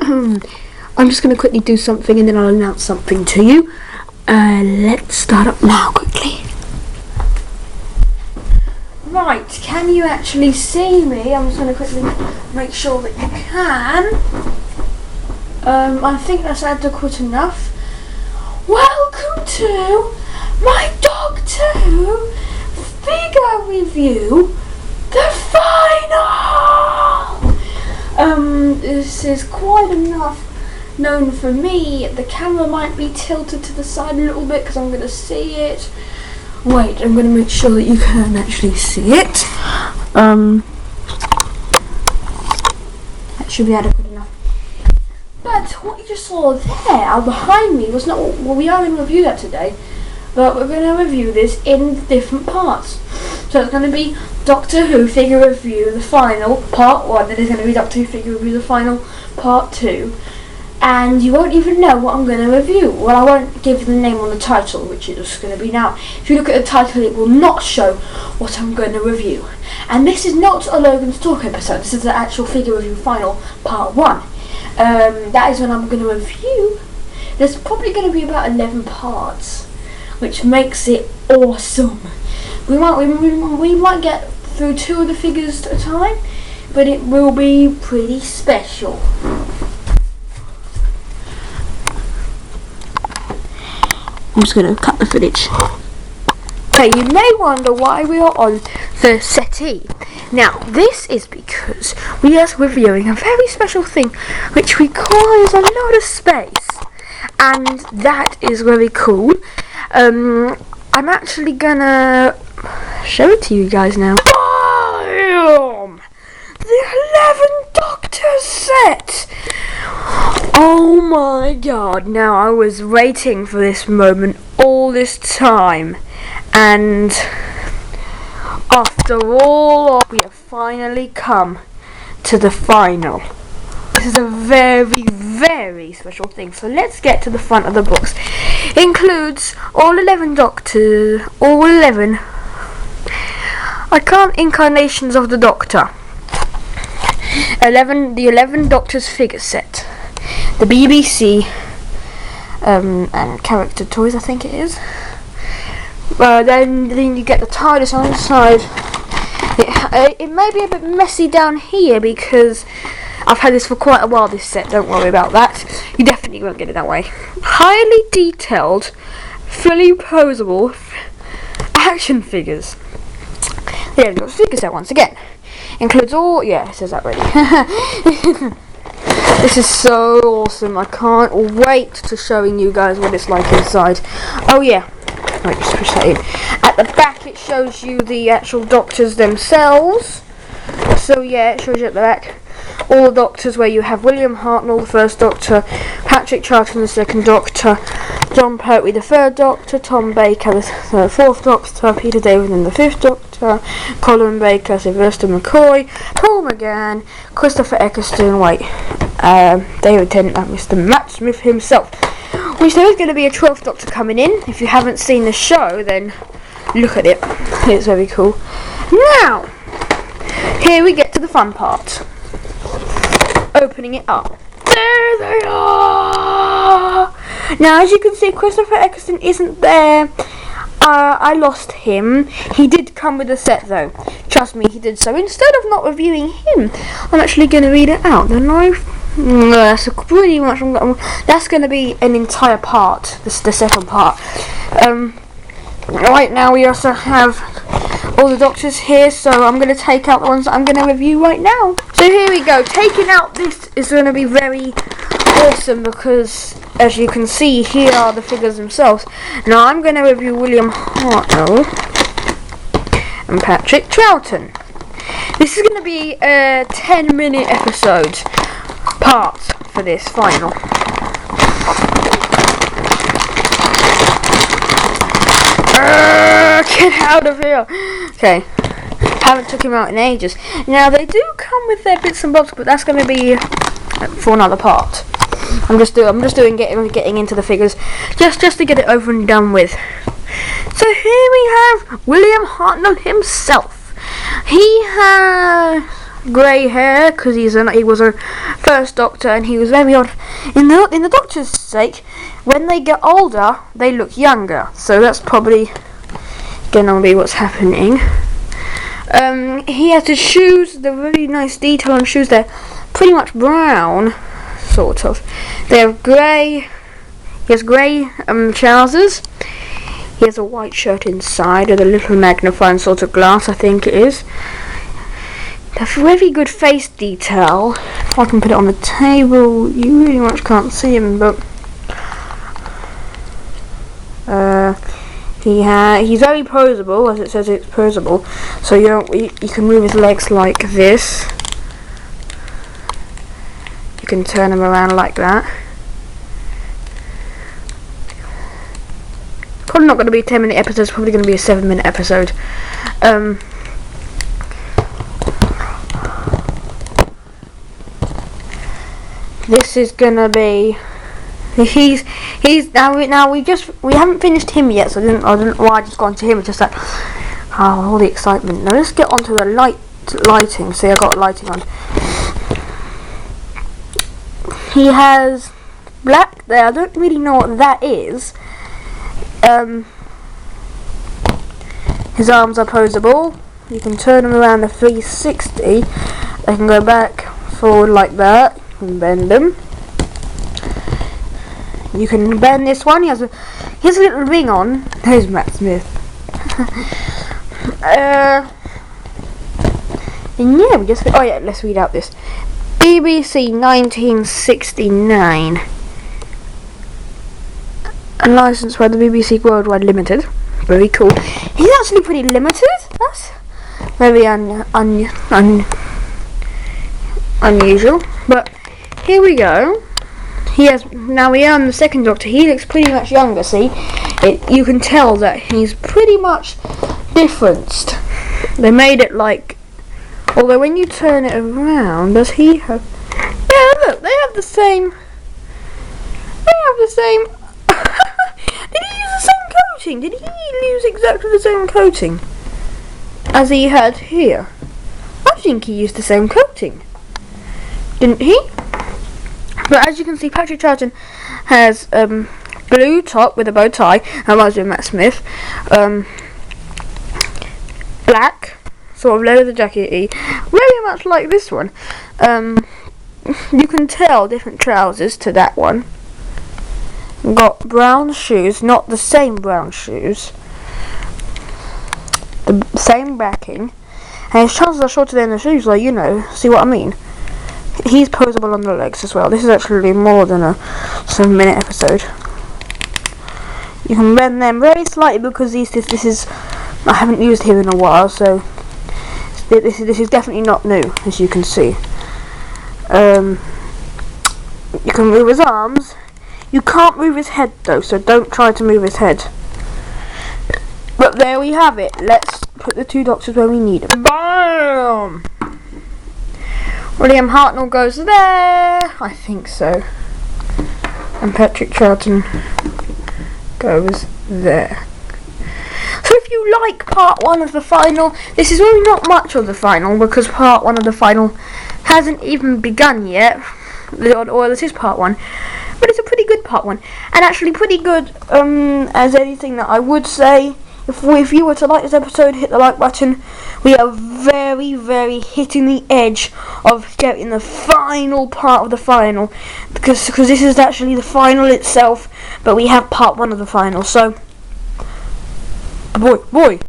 I'm just going to quickly do something and then I'll announce something to you. Let's start up now quickly. Right, can you actually see me? I'm just going to quickly make sure that you can. I think that's adequate enough. Welcome to my Doctor Who figure review, the final! This is quite enough known for me. The camera might be tilted to the side a little bit because I'm going to see it. Wait, I'm going to make sure that you can actually see it. That should be adequate enough. But what you just saw there behind me was not what we are going to review that today, but we're going to review this in different parts. So it's going to be Doctor Who figure review, the final, part 1, then it's going to be Doctor Who figure review, the final, part 2. And you won't even know what I'm going to review. Well, I won't give you the name on the title, which is going to be now. If you look at the title, it will not show what I'm going to review. And this is not a Logan's Talk episode, this is the actual figure review final, part 1. That is when I'm going to review. There's probably going to be about 11 parts, which makes it awesome. We might get through 2 of the figures at a time, but it will be pretty special. I'm just going to cut the footage. Okay, you may wonder why we are on the settee. Now, this is because we are reviewing a very special thing which requires a lot of space. And that is very cool. I'm actually gonna show it to you guys now. Boom! The 11 Doctors set! Oh my god, now I was waiting for this moment all this time. And after all, we have finally come to the final. This is a very, very special thing. So let's get to the front of the box. It includes all 11 Doctors, all 11 incarnations of the Doctor. The 11 Doctors figure set. The BBC and character toys, I think it is. Then you get the TARDIS on the side. It may be a bit messy down here because I've had this for quite a while, this set, don't worry about that. You definitely won't get it that way. Highly detailed, fully posable action figures. Yeah, we've got figure set once again. Includes all, yeah, it says that already. This is so awesome, I can't wait to showing you guys what it's like inside. Oh yeah. Right, just push that in. At the back it shows you the actual Doctors themselves. So yeah, it shows you at the back all the Doctors, where you have William Hartnell, the first Doctor, Patrick Troughton, the second Doctor, John Pertwee, the third Doctor, Tom Baker, the fourth Doctor, Peter Davison, the fifth Doctor, Colin Baker, Sylvester McCoy, Paul McGann, Christopher Eccleston, David Tennant, and Mr. Matt Smith himself. Which there is going to be a 12th Doctor coming in. If you haven't seen the show, then look at it. It's very cool. Now, here we get to the fun part. Opening it up. There they are! Now, as you can see, Christopher Eccleston isn't there. I lost him. He did come with a set, though. Trust me, he did. So instead of not reviewing him, I'm actually going to read it out. That's pretty much. That's going to be an entire part. This is the second part. Right now, we also have all the Doctors here, so I'm going to take out the ones that I'm going to review right now. So here we go. Taking out this is going to be very awesome because, as you can see, here are the figures themselves. Now I'm going to review William Hartnell and Patrick Troughton. This is going to be a 10-minute episode part for this final. Get out of here! Okay, haven't took him out in ages. Now they do come with their bits and bobs, but that's going to be for another part. I'm just getting into the figures, just to get it over and done with. So here we have William Hartnell himself. He has grey hair because he was a first Doctor, and he was very odd. In the Doctor's sake, when they get older, they look younger. So that's probably gonna be what's happening. He has his shoes. They're really nice detail on shoes. They're pretty much brown, sort of. They're grey. He has grey trousers. He has a white shirt inside with a little magnifying sort of glass, I think it is. A very good face detail. If I can put it on the table, you really much can't see him, but he's very posable, as it says it's posable. So you can move his legs like this. You can turn him around like that. Probably not going to be a 10-minute episode. It's probably going to be a 7-minute episode. This is gonna be. He's now we haven't finished him yet, so I didn't why I just got onto him. It's just like all the excitement. Now let's get onto the lighting. See, I got lighting on. He has black there. I don't really know what that is. His arms are posable. You can turn them around a 360. They can go back, forward like that. You can bend them. You can bend this one. He has a little ring on. There's Matt Smith. And yeah, let's read out this. BBC 1969. And licensed by the BBC Worldwide Limited. Very cool. He's actually pretty limited. That's very unusual. But here we go. Now we are on the second Doctor. He looks pretty much younger. See, you can tell that he's pretty much differenced. They made it like, although when you turn it around, does he have? Yeah, look, they have the same. They have the same. Did he use the same coating? Did he use exactly the same coating as he had here? I think he used the same coating, didn't he? But as you can see, Patrick Troughton has blue top with a bow tie. That reminds me of Matt Smith. Black, sort of leather jacket-y, very much like this one. You can tell different trousers to that one. Got brown shoes, not the same brown shoes. The same backing. And his trousers are shorter than the shoes, like, you know, see what I mean? He's posable on the legs as well. This is actually more than a 7-minute episode. You can bend them very slightly because this is I haven't used him in a while, so this is definitely not new, as you can see. You can move his arms. You can't move his head though, so don't try to move his head. But there we have it. Let's put the two Doctors where we need them. BAM! William Hartnell goes there. I think so. And Patrick Troughton goes there. So if you like part 1 of the final, this is really not much of the final because part 1 of the final hasn't even begun yet. Or this is part 1. But it's a pretty good part 1. And actually pretty good as anything that I would say. If you were to like this episode, hit the like button. We are very, very hitting the edge of getting the final part of the final. Because this is actually the final itself. But we have part 1 of the final. So, boy.